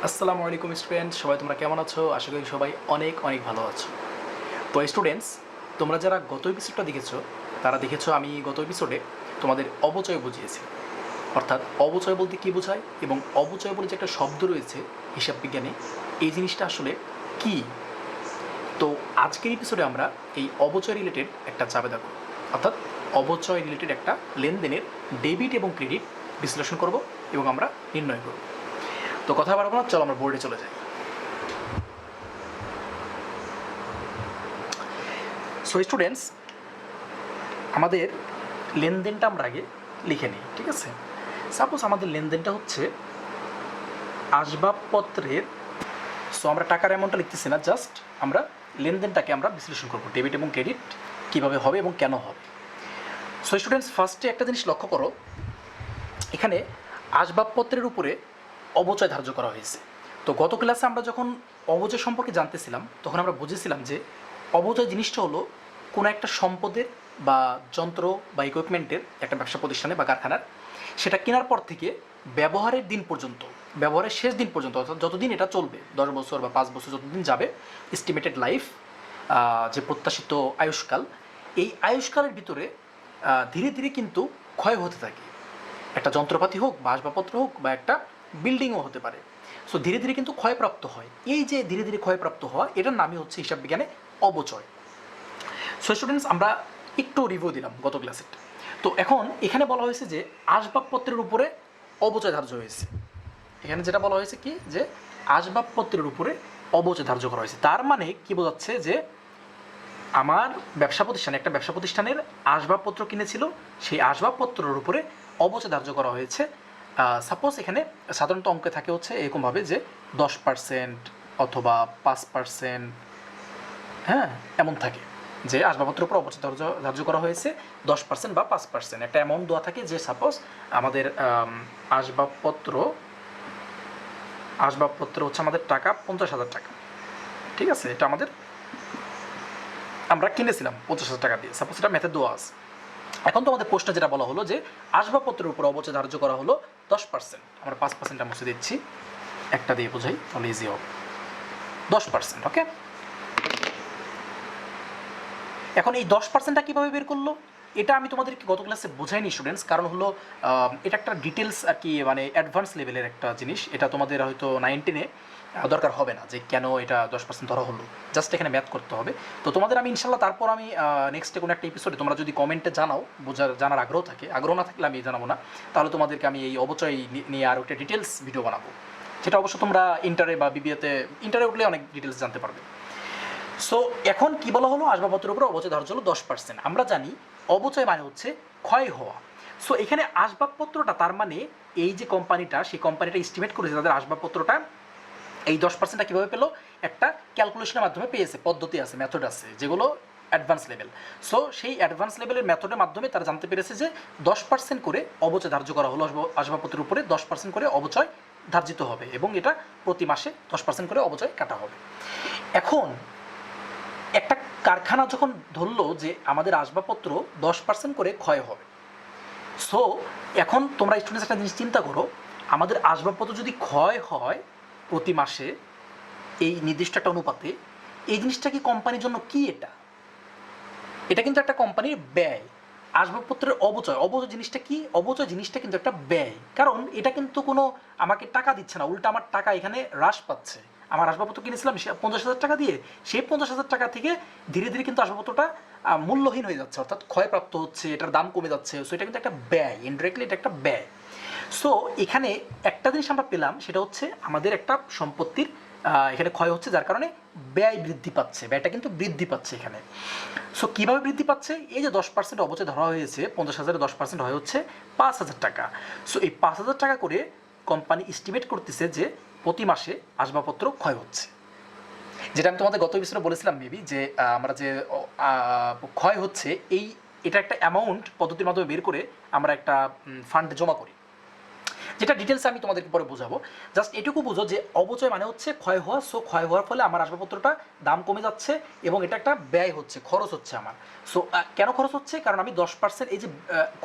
আসসালামু আলাইকুম স্টুডেন্ট, সবাই তোমরা কেমন আছো? আশা করি সবাই অনেক অনেক ভালো আছো। তো স্টুডেন্টস, তোমরা যারা গত এপিসোডটা দেখেছো তারা দেখেছো আমি গত এপিসোডে তোমাদের অবচয় বুঝিয়েছি। অর্থাৎ অবচয় বলতে কী বোঝায় এবং অবচয় বলে যে একটা শব্দ রয়েছে হিসাব বিজ্ঞানে, এই জিনিসটা আসলে কী। তো আজকের এপিসোডে আমরা এই অবচয় রিলেটেড একটা চাপে দেখো, অর্থাৎ অবচয় রিলেটেড একটা লেনদেনের ডেবিট এবং ক্রেডিট বিশ্লেষণ করব এবং আমরা নির্ণয় করব। তো কথা বাড়াবো না, চলো আমরা বোর্ডে চলে যাই। সো স্টুডেন্টস, আমাদের লেনদেনটা আমরা আগে লিখে নিই, ঠিক আছে? সাপোজ আমাদের লেনদেনটা হচ্ছে আসবাবপত্রের, সো আমরা টাকার অ্যামাউন্টটা লিখতেছি না, জাস্ট আমরা লেনদেনটাকে আমরা বিশ্লেষণ করবো, ডেবিট এবং ক্রেডিট কীভাবে হবে এবং কেন হবে। সো স্টুডেন্টস, ফার্স্টে একটা জিনিস লক্ষ্য করো, এখানে আসবাবপত্রের উপরে অবচয় ধার্য করা হয়েছে। তো গত ক্লাসে আমরা যখন অবচয় সম্পর্কে জানতেছিলাম তখন আমরা বুঝেছিলাম যে অবচয় জিনিসটা হলো কোনো একটা সম্পদের বা যন্ত্র বা ইকুইপমেন্টের একটা ব্যবসা প্রতিষ্ঠানে বা কারখানার, সেটা কেনার পর থেকে ব্যবহারের দিন পর্যন্ত, ব্যবহারের শেষ দিন পর্যন্ত, অর্থাৎ যতদিন এটা চলবে, 10 বছর বা 5 বছর যতদিন যাবে, এস্টিমেটেড লাইফ, যে প্রত্যাশিত আয়ুষ্কাল, এই আয়ুষ্কালের ভিতরে ধীরে ধীরে কিন্তু ক্ষয় হতে থাকে। একটা যন্ত্রপাতি হোক বা আসবাবপত্র হোক বা একটা বিল্ডিংও হতে পারে। সো ধীরে ধীরে কিন্তু ক্ষয়প্রাপ্ত হয়। এই যে ধীরে ধীরে ক্ষয়প্রাপ্ত হওয়া, এটার নামই হচ্ছে হিসাব বিজ্ঞানে অবচয়। সো স্টুডেন্টস, আমরা একটু রিভিউ দিলাম গত ক্লাসে। তো এখন এখানে বলা হয়েছে যে আসবাবপত্রের উপরে অবচয় ধার্য হয়েছে। এখানে যেটা বলা হয়েছে কি, যে আসবাবপত্রের উপরে অবচয় ধার্য করা হয়েছে। তার মানে কি বোঝাচ্ছে যে আমার ব্যবসা প্রতিষ্ঠানে, একটা ব্যবসা প্রতিষ্ঠানের আসবাবপত্র কিনেছিল, সেই আসবাবপত্রের উপরে অবচয় ধার্য করা হয়েছে। সাপোজ এখানে সাধারণত অঙ্কে থাকে হচ্ছে এরকমভাবে যে 10% অথবা 5%, হ্যাঁ, এমন থাকে যে আসবাবপত্রের উপর অবচয় ধার্য করা হয়েছে 10% বা 5%, একটা অ্যামাউন্ট দেওয়া থাকে যে সাপোজ আমাদের আসবাবপত্র হচ্ছে আমাদের টাকা 50,000 টাকা, ঠিক আছে? এটা আমাদের আমরা কিনেছিলাম 50,000 টাকা দিয়ে, সাপোজ এটা ম্যাথে দেওয়া আছে। এখন তো আমাদের প্রশ্নে যেটা বলা হলো যে আসবাবপত্রের উপর অবচয় ধার্য করা হলো 10%, আমরা 5% মুছে দিচ্ছি, একটা দিয়ে বোঝাই তাহলে ইজি হবে, 10%, ওকে? এখন এই 10%টা কীভাবে বের করলো, এটা আমি তোমাদেরকে গত ক্লাসে বোঝাইনি স্টুডেন্টস, কারণ হলো এটা একটা ডিটেলস আর কি, মানে অ্যাডভান্স লেভেলের একটা জিনিস। এটা তোমাদের হয়তো 9-10-এ দরকার হবে না যে কেন এটা 10% ধরা হলো, জাস্ট এখানে ম্যাথ করতে হবে। তো তোমাদের আমি ইনশাল্লাহ তারপর আমি নেক্সটে কোনো একটা এপিসোডে তোমরা যদি কমেন্টে জানাও, জানার আগ্রহ থাকে, আগ্রহ না থাকলে আমি জানাবো না, তাহলে তোমাদেরকে আমি এই অবচয় নিয়ে আরও একটা ডিটেলস ভিডিও বানাবো, যেটা অবশ্য তোমরা ইন্টারে বা বিবিএতে, ইন্টারে উঠলে অনেক ডিটেলস জানতে পারবে। সো এখন কি বলা হলো, আসবাবপত্রের উপর অবচয় ধার্য হলো 10%। আমরা জানি অবচয় মানে হচ্ছে ক্ষয় হওয়া। সো এখানে আসবাবপত্রটা, তার মানে এই যে কোম্পানিটা, সেই কোম্পানিটা এস্টিমেট করেছে তাদের আসবাবপত্রটা এই 10%টা কীভাবে পেলো, একটা ক্যালকুলেশনের মাধ্যমে পেয়েছে, পদ্ধতি আছে, মেথড আছে, যেগুলো অ্যাডভান্স লেভেল। সো সেই অ্যাডভান্স লেভেলের মেথডের মাধ্যমে তারা জানতে পেরেছে যে 10% করে অবচয় ধার্য করা হলো, আসবাবপত্রের উপরে 10% করে অবচয় ধার্যিত হবে এবং এটা প্রতি মাসে 10% করে অবচয় কাটা হবে। এখন একটা কারখানা যখন ধরলো যে আমাদের আসবাবপত্র 10% করে ক্ষয় হবে, সো এখন তোমরা স্টুডেন্টস একটা জিনিস চিন্তা করো, আমাদের আসবাবপত্র যদি ক্ষয় হয় প্রতি মাসে এই নির্দিষ্ট একটা অনুপাতে, এই জিনিসটা কি কোম্পানির জন্য কি? এটা কিন্তু একটা কোম্পানির ব্যয়। আসবাবপত্রের অবচয় জিনিসটা কি? অবচয় জিনিসটা কিন্তু একটা ব্যয়, কারণ এটা কিন্তু কোনো আমাকে টাকা দিচ্ছে না, উল্টা আমার টাকা এখানে হ্রাস পাচ্ছে। আমার আসবাবপত্র কিনেছিলাম 50,000 টাকা দিয়ে, সেই 50,000 টাকা থেকে ধীরে ধীরে কিন্তু আসবাবপত্রটা মূল্যহীন হয়ে যাচ্ছে, অর্থাৎ ক্ষয়প্রাপ্ত হচ্ছে, এটার দাম কমে যাচ্ছে। সো এটা কিন্তু একটা ব্যয়, ইনডিরেক্টলি এটা একটা ব্যয়। সো এখানে একটা জিনিস আমরা পেলাম, সেটা হচ্ছে আমাদের একটা সম্পত্তির এখানে ক্ষয় হচ্ছে, যার কারণে ব্যয় বৃদ্ধি পাচ্ছে, ব্যয়টা কিন্তু বৃদ্ধি পাচ্ছে এখানে। সো কীভাবে বৃদ্ধি পাচ্ছে, এই যে 10% অবচয় ধরা হয়েছে, 50,000-এ 10% হয় হচ্ছে 5,000 টাকা। সো এই 5,000 টাকা করে কোম্পানি এস্টিমেট করতেছে যে প্রতি মাসে আসবাবপত্র ক্ষয় হচ্ছে। যেটা আমি তোমাদের গত এপিসোডে বলেছিলাম মেবি, যে আমরা যে ক্ষয় হচ্ছে এটা একটা অ্যামাউন্ট পদ্ধতির মাধ্যমে বের করে আমরা একটা ফান্ড জমা করি, যেটা ডিটেলস আমি তোমাদেরকে পরে বোঝাবো। জাস্ট এটুকু বুঝো যে অবচয় মানে হচ্ছে ক্ষয় হওয়া। সো ক্ষয় হওয়ার ফলে আমার আসবাবপত্রটা দাম কমে যাচ্ছে এবং এটা একটা ব্যয় হচ্ছে, খরচ হচ্ছে আমার। সো কেন খরচ হচ্ছে? কারণ আমি 10% এই যে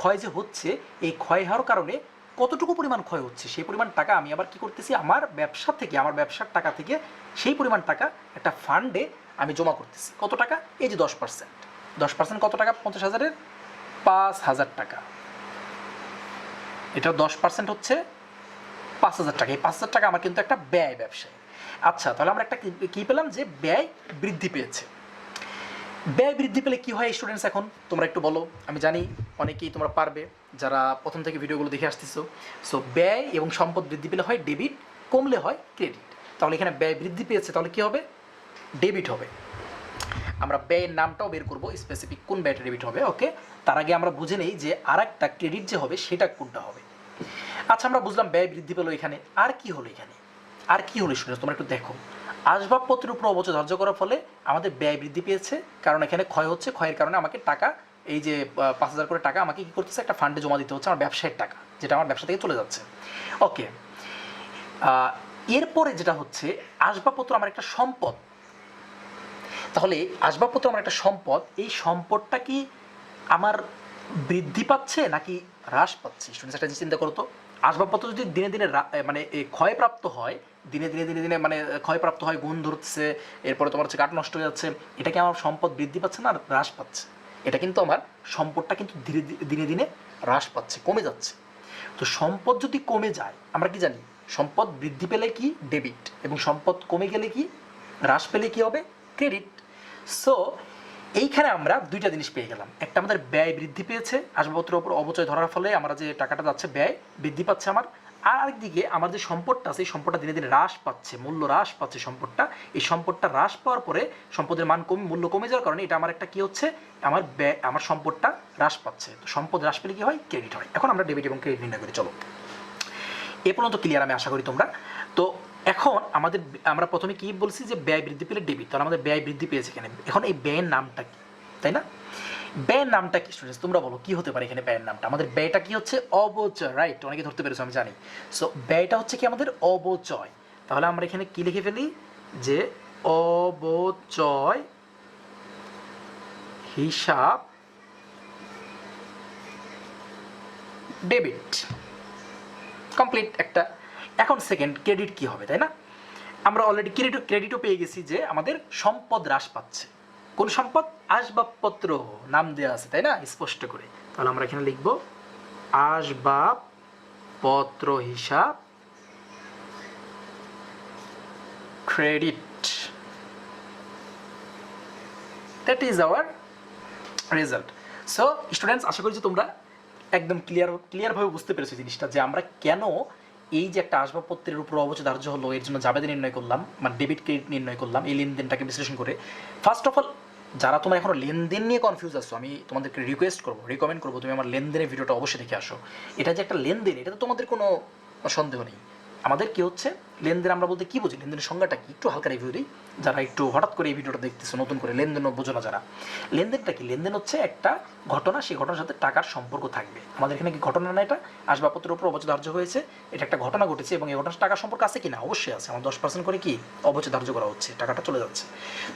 ক্ষয় যে হচ্ছে, এই ক্ষয় হওয়ার কারণে কতটুকু পরিমাণ ক্ষয় হচ্ছে সেই পরিমাণ টাকা আমি আবার কি করতেছি আমার ব্যবসা থেকে, আমার ব্যবসার টাকা থেকে সেই পরিমাণ টাকা একটা ফান্ডে আমি জমা করতেছি। কত টাকা? এই যে 10%। 10% কত টাকা? 50,000-এর 5,000 টাকা। এটা 10% হচ্ছে 5,000 টাকা। এই 5,000 টাকা আমার কিন্তু একটা ব্যয় ব্যবসায়। আচ্ছা, তাহলে আমরা একটা কি পেলাম যে ব্যয় বৃদ্ধি পেয়েছে। ব্যয় বৃদ্ধি পেলে কি হয় স্টুডেন্টস? এখন তোমরা একটু বলো। আমি জানি অনেকেই তোমরা পারবে যারা প্রথম থেকে ভিডিওগুলো দেখে আসতেছো। সো ব্যয় এবং সম্পদ বৃদ্ধি পেলে হয় ডেবিট, কমলে হয় ক্রেডিট। তাহলে এখানে ব্যয় বৃদ্ধি পেয়েছে, তাহলে কি হবে? ডেবিট হবে। আমরা ব্যয়ের নামটাও বের করবো, স্পেসিফিক কোন ব্যয়টা ডেবিট হবে। ওকে, তার আগে আমরা বুঝে নেই যে আর একটা ক্রেডিট যে হবে সেটা কোনটা হবে। আচ্ছা, আমরা বুঝলাম ব্যয় বৃদ্ধি পেলো। এখানে আর কি হলো? এখানে আর কি হলো স্টুডেন্টস? তোমরা একটু দেখো। আসবাবপত্রের উপর অবচয় ধার্য করার ফলে আমাদের ব্যয় বৃদ্ধি পেয়েছে, কারণ এখানে ক্ষয় হচ্ছে। ক্ষয়ের কারণে আমাকে টাকা, এই যে 5,000 করে টাকা আমাকে কী করতেছে? একটা ফান্ডে জমা দিতে হচ্ছে, আমার ব্যবসায়ের টাকা, যেটা আমার ব্যবসা থেকে চলে যাচ্ছে। ওকে, এরপরে যেটা হচ্ছে আসবাবপত্র আমার একটা সম্পদ। তাহলে আসবাবপত্র আমার একটা সম্পদ, এই সম্পদটা কি আমার বৃদ্ধি পাচ্ছে নাকি হ্রাস পাচ্ছে? স্টুডেন্টস একটা চিন্তা করো তো। আসবাবপত্র যদি দিনে দিনে মানে ক্ষয়প্রাপ্ত হয়, দিনে দিনে মানে ক্ষয়প্রাপ্ত হয়, গুণ ধরছে, এরপরে তোমার হচ্ছে কাঠ নষ্ট হয়ে যাচ্ছে, এটা কি আমার সম্পদ বৃদ্ধি পাচ্ছে না হ্রাস পাচ্ছে? এটা কিন্তু আমার সম্পদটা কিন্তু দিনে দিনে হ্রাস পাচ্ছে, কমে যাচ্ছে। তো সম্পদ যদি কমে যায়, আমরা কি জানি সম্পদ বৃদ্ধি পেলে কি? ডেবিট, এবং সম্পদ কমে গেলে কি? হ্রাস পেলে কি হবে? ক্রেডিট। সো এইখানে আমরা দুইটা জিনিস পেয়ে গেলাম। একটা, আমাদের ব্যয় বৃদ্ধি পেয়েছে, আসবাবপত্রের উপর অবচয় ধরার ফলে আমরা যে টাকাটা যাচ্ছে ব্যয় বৃদ্ধি পাচ্ছে আমার। আর আরেকদিকে আমার যে সম্পদটা আছে, এই সম্পদটা দিনে দিনে হ্রাস পাচ্ছে, মূল্য হ্রাস পাচ্ছে সম্পদটা। এই সম্পদটা হ্রাস পাওয়ার পরে সম্পদের মান কমে, মূল্য কমে যাওয়ার কারণে এটা আমার একটা কি হচ্ছে? আমার ব্যয়, আমার সম্পদটা হ্রাস পাচ্ছে। তো সম্পদ হ্রাস পেলে কি হয়? ক্রেডিট হয়। এখন আমরা ডেবিট এবং ক্রেডিট নির্ণয় করি। চলো, এ পর্যন্ত ক্লিয়ার আমি আশা করি তোমরা। তো এখন আমরা প্রথমে কি বলছি যে ব্যয় বৃদ্ধি পেলে ডেবিট, তাহলে আমাদের ব্যয় বৃদ্ধি পেয়েছে এখানে। এখন এই ব্যয়ের নামটা কি, তাই না? ব্যয়ের নামটা কি স্টুডেন্টস? তোমরা বলো কি হতে পারে এখানে ব্যয়ের নামটা? আমাদের ব্যয়টা কি হচ্ছে? অবচয়, রাইট? অনেকে ধরতে পেরেছো, আমি জানি। সো ব্যয়টা হচ্ছে কি আমাদের অবচয়। তাহলে আমরা এখানে কি লিখে ফেলি যে অবচয় হিসাব ডেবিট। কমপ্লিট একটা। এখন সেকেন্ড, ক্রেডিট কি হবে, তাই না? আমরা অলরেডি ক্রেডিটও পেয়ে গেছি যে আমাদের সম্পদ হ্রাস পাচ্ছে। কোন সম্পদ? আসবাবপত্র, নাম দেওয়া আছে, তাই না, স্পষ্ট করে। তাহলে আমরা এখানে লিখব আসবাবপত্র হিসাব credit. That is our result. So students, আশা করি যে তোমরা একদম ক্লিয়ারভাবে বুঝতে পেরেছো জিনিসটা, যে আমরা কেন এই যে একটা আসবাবপত্রের উপর অবচয় ধার্য হলো, এর জন্য জাবেদা নির্ণয় করলাম, মানে ডেবিট ক্রেডিট নির্ণয় করলাম, এই লেনদেনটাকে বিশ্লেষণ করে। ফার্স্ট অফ অল, যারা তোমরা এখনো লেনদেন নিয়ে কনফিউজ আছো, আমি তোমাদেরকে রিকমেন্ড করবো তুমি আমার লেনদেনের ভিডিওটা অবশ্যই দেখে আসো। এটা যে একটা লেনদেন, এটা তো তোমাদের কোনো সন্দেহ নেই। আমাদের কি হচ্ছে লেনদেন, আমরা বলতে কি বুঝি, লেনদেনের সংজ্ঞাটা কি একটু হালকা রিভিউ দিই, যারা একটু হঠাৎ করে এই ভিডিওটা দেখতেছো নতুন করে, লেনদেনও বোঝো না যারা। লেনদেনটা কি? লেনদেন হচ্ছে একটা ঘটনা, সেই ঘটনার সাথে টাকার সম্পর্ক থাকবে। আমাদের এখানে কি ঘটনা না? এটা আসবাবপত্রের উপর অবচয় ধার্য হয়েছে, এটা একটা ঘটনা ঘটেছে, এবং এই ঘটনার টাকার সম্পর্ক আছে কি না? অবশ্যই আছে। আমার 10% করে কি অবচয় ধার্য করা হচ্ছে, টাকাটা চলে যাচ্ছে।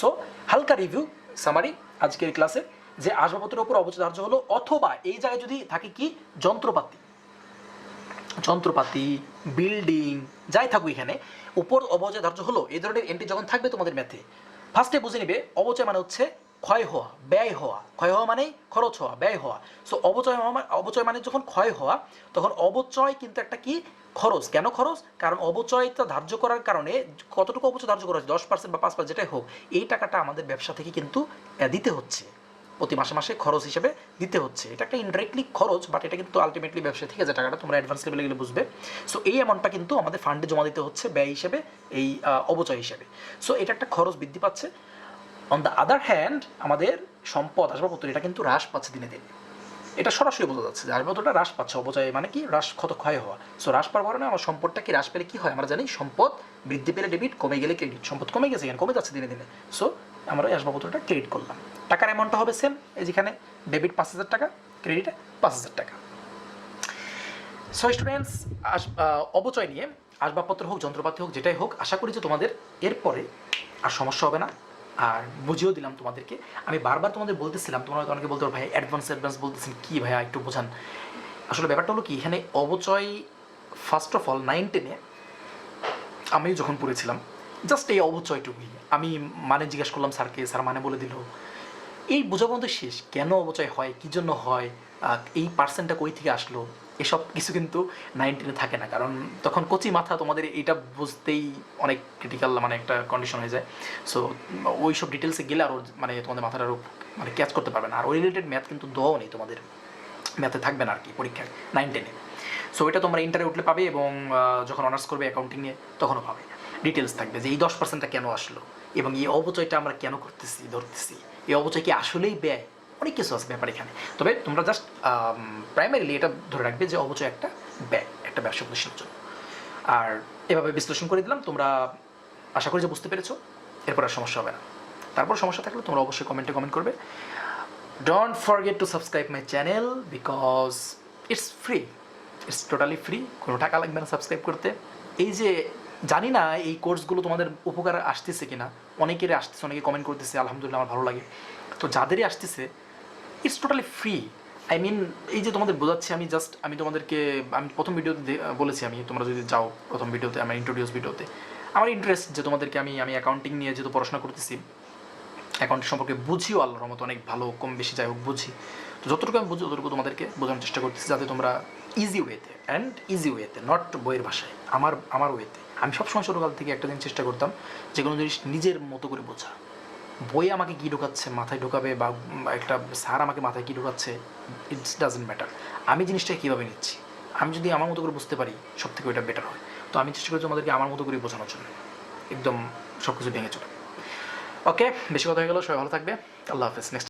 সো হালকা রিভিউ সামারি আজকের ক্লাসে, যে আসবাবপত্রের উপর অবচয় ধার্য হলো, অথবা এই জায়গায় যদি থাকে কি যন্ত্রপাতি, বিল্ডিং, যাই থাকুক এখানে উপর অবচয় ধার্য হলো, এই ধরনের এন্ট্রি যখন থাকবে তোমাদের ম্যাথে, ফার্স্টে বুঝে নিবে অবচয় মানে হচ্ছে ক্ষয় হওয়া, ব্যয় হওয়া। ক্ষয় হওয়া মানে খরচ হওয়া, ব্যয় হওয়া। সো অবচয় মানে যখন ক্ষয় হওয়া, তখন অবচয় কিন্তু একটা কি খরচ। কেন খরচ? কারণ অবচয়টা ধার্য করার কারণে, কতটুকু অবচয় ধার্য করা হচ্ছে, 10% বা 5% যেটাই হোক, এই টাকাটা আমাদের ব্যবসা থেকে কিন্তু দিতে হচ্ছে, প্রতি মাসে মাসে খরচ হিসেবে দিতে হচ্ছে। এটা একটা ইনডাইরেক্টলি খরচ, বাট এটা কিন্তু আলটিমেটলি ব্যবসা থেকে যে টাকাটা, তোমরা অ্যাডভান্স লেভেলে গেলে বুঝবে। সো এই অ্যামাউন্টটা কিন্তু আমাদের ফান্ডে জমা দিতে হচ্ছে ব্যয় হিসেবে, এই অবচয় হিসেবে। সো এটা একটা খরচ বৃদ্ধি পাচ্ছে। অন দ্য আদার হ্যান্ড, আমাদের সম্পদ আসবাবপত্র এটা কিন্তু হ্রাস পাচ্ছে দিনে দিনে। এটা সরাসরি বোঝা যাচ্ছে যে আসবাবপত্রটা হ্রাস পাচ্ছে, অবচয় মানে কি হ্রাস, ক্ষয় হওয়া। সো হ্রাস পাওয়ার কারণে আমার সম্পদটা কি হ্রাস পেলে কি হয়? আমরা জানি সম্পদ বৃদ্ধি পেলে ডেবিট, কমে গেলে ক্রেডিট। সম্পদ কমে গেছে, এখানে কমে যাচ্ছে দিনে দিনে। সো আমরা এই আসবাবপত্রটা ক্রেডিট করলাম। টাকার অ্যামাউন্টটা হবে সেম, এই যেখানে ডেবিট 5,000 টাকা, ক্রেডিট 5,000 টাকা। সো স্টুডেন্টস, অবচয় নিয়ে আসবাবপত্র হোক, যন্ত্রপাতি হোক, যেটাই হোক, আশা করি যে তোমাদের এরপরে আর সমস্যা হবে না। আর বুঝিয়েও দিলাম তোমাদেরকে। আমি বারবার তোমাদের বলতেছিলাম, তোমরা অনেকে বলতে পারো ভাই অ্যাডভান্স বলতেছেন কি ভাইয়া, একটু বোঝান। আসলে ব্যাপারটা হলো কি, এখানে অবচয় ফার্স্ট অফ অল 9-10-এ আমি যখন পড়েছিলাম জাস্ট এই অবচয়টুকুই, আমি মানে জিজ্ঞাসা করলাম স্যারকে, স্যার মানে বলে দিল, এই বোঝা পর্যন্ত শেষ। কেন অবচয় হয়, কী জন্য হয়, এই পার্সেন্টটা কই থেকে আসলো, এসব কিছু কিন্তু 9-10-এ থাকে না, কারণ তখন কচি মাথা, তোমাদের এটা বুঝতেই অনেক ক্রিটিক্যাল মানে একটা কন্ডিশন হয়ে যায়। সো ওই সব ডিটেলসে গেলে আরও মানে তোমাদের মাথাটা আরও মানে ক্যাচ করতে পারবে না। আর ওই রিলেটেড ম্যাথ কিন্তু দেওয়াও নেই তোমাদের, ম্যাথে থাকবে না আর কি পরীক্ষায় 9-10-এ। সো এটা তোমরা ইন্টারে উঠলে পাবে, এবং যখন অনার্স করবে অ্যাকাউন্টিং নিয়ে তখনও পাবে। ডিটেলস থাকবে যে এই 10%টা কেন আসলো, এবং এই অবচয়টা আমরা কেন ধরতেছি, এই অবচয় কি আসলেই ব্যয়, অনেক কিছু আছে ব্যাপার এখানে। তবে তোমরা জাস্ট প্রাইমারিলি এটা ধরে রাখবে যে অবচয় একটা ব্যয়, একটা ব্যবসা প্রতিষ্ঠানের জন্য। আর এভাবে বিশ্লেষণ করে দিলাম, তোমরা আশা করি যে বুঝতে পেরেছো, এরপর আর সমস্যা হবে না। তারপর সমস্যা থাকলে তোমরা অবশ্যই কমেন্টে কমেন্ট করবে। Don't forget to subscribe my channel because it's free, it's totally free, কোনো টাকা লাগবে না সাবস্ক্রাইব করতে। এই যে জানি না এই কোর্সগুলো তোমাদের উপকার আসতেছে কিনা, অনেকেরই আসতেছে, অনেকে কমেন্ট করতেছে, আলহামদুলিল্লাহ আমার ভালো লাগে। তো যাদেরই আসতেছে it's totally free. I mean এই যে তোমাদের বোঝাচ্ছি আমি তোমাদেরকে আমি প্রথম ভিডিওতে বলেছি, আমি তোমরা যদি যাও প্রথম ভিডিওতে, আমার ইন্ট্রোডিউস ভিডিওতে, আমার ইন্টারেস্ট যে তোমাদেরকে আমি অ্যাকাউন্টিং নিয়ে যেহেতু পড়াশোনা করতেছি, অ্যাকাউন্টিং সম্পর্কে বুঝিও আল্লাহর মতো অনেক ভালো, কম বেশি যাই হোক বুঝি। তো যতটুকু আমি বুঝি ততটুকু তোমাদেরকে বোঝানোর চেষ্টা করতেছি, যাতে তোমরা ইজি ওয়েতে নট বইয়ের ভাষায়, আমার ওয়েতে। আমি সবসময় ছোটোকাল থেকে একটা জিনিস চেষ্টা করতাম, যে কোনো জিনিস নিজের মতো করে বোঝা। বই আমাকে কী ঢোকাচ্ছে মাথায় ঢোকাবে, বা একটা স্যার আমাকে মাথায় কী ঢোকাচ্ছে, ইটস ডাজেন্ট ম্যাটার। আমি জিনিসটাকে কীভাবে নিচ্ছি, আমি যদি আমার মতো করে বুঝতে পারি সব থেকে ওইটা বেটার হয়। তো আমি চেষ্টা করি তোমাদেরকে আমার মতো করে বোঝানোর জন্য, একদম সব কিছু ভেঙে চলে। ওকে, বেশি কথা হয়ে গেল, সবাই ভালো থাকবে, আল্লাহ হাফেজ। নেক্সট